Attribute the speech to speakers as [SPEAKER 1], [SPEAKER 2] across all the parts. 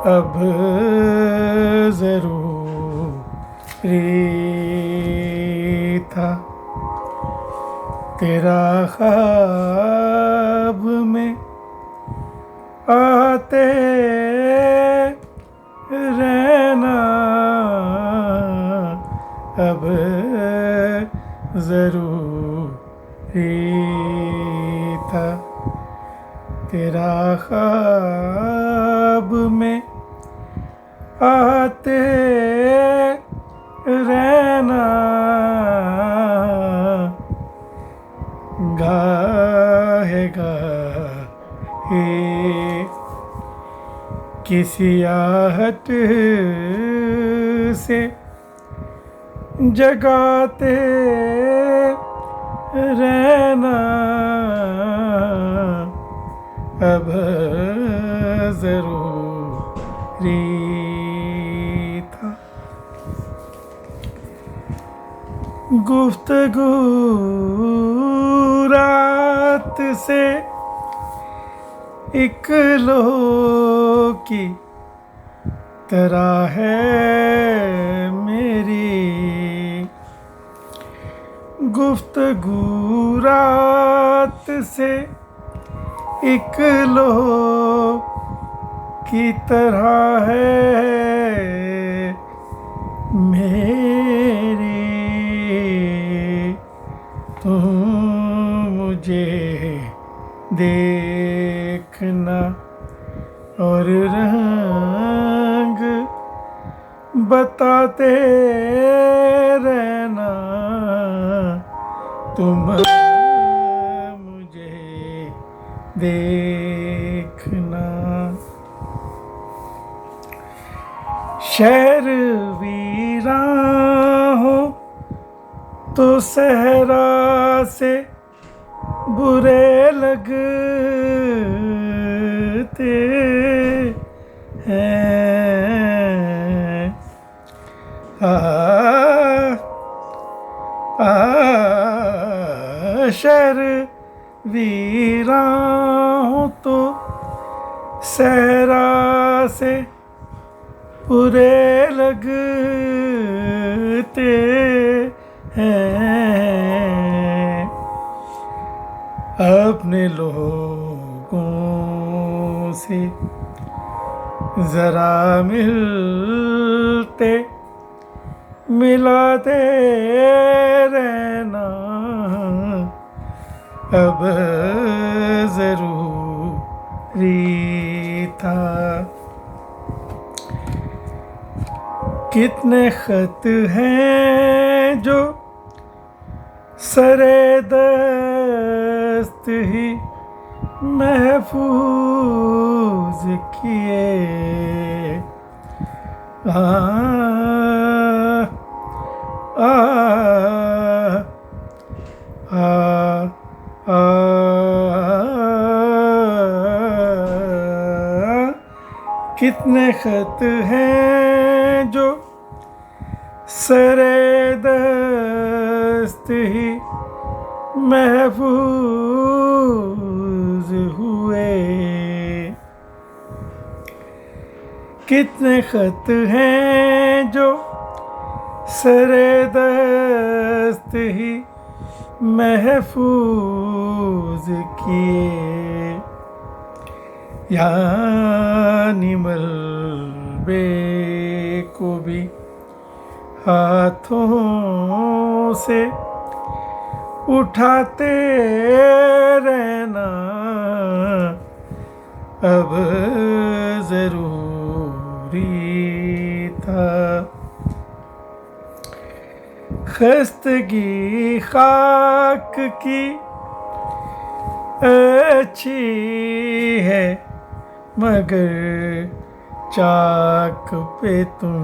[SPEAKER 1] अब ज़रूरी था तेरा ख्वाब में आते रहना, अब ज़रूरी था तेरा ख्वाब में आते रहना, गाहे गाहे किसी आहट से जगाते रहना, अब ज़रूरी था गुफ्तगू रात से एक लो की तरह है मेरी, गुफ्तगू रात से एक लो की तरह है मेरी, तुम मुझे देखना और रंग बताते रहना, तुम मुझे देखना। शहर वीरान हो तो सहरा से बुरे लगते हैं, शहर वीरान हो तो सहरा से बुरे लगते हैं, अपने लोगों से जरा मिलते मिलाते रहना, अब ज़रूरी था कितने खत हैं जो सरे दस्त ही महफूज किए, कितने खत हैं जो सरे दस्त ही महफूज हुए, कितने खत हैं जो सरे दस्त ही महफूज किए, यानी मलबे को भी हाथों से उठाते रहना, अब ज़रूरी था खस्तगी खाक की अच्छी है मगर चाक पे तुम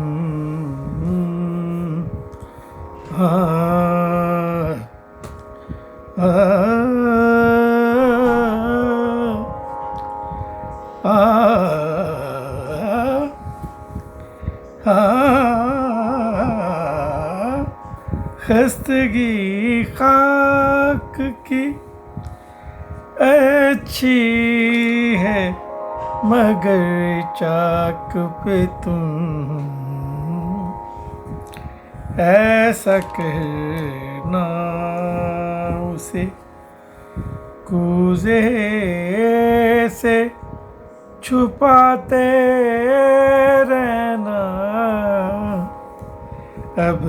[SPEAKER 1] हाँ, खस्तगी खाक की अच्छी है मगर चाक पे तुम ऐसा कहना उसे कूजे से छुपाते रहना अब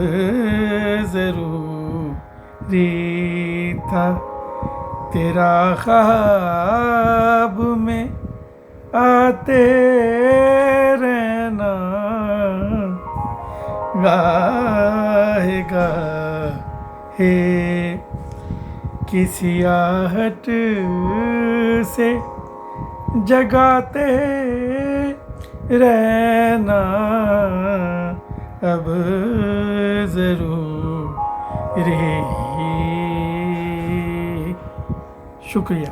[SPEAKER 1] जरूरी था तेरा ख्वाब में आते रहना गाहे गाहे किसी आहट से जगाते रहना अब जरूरी। शुक्रिया।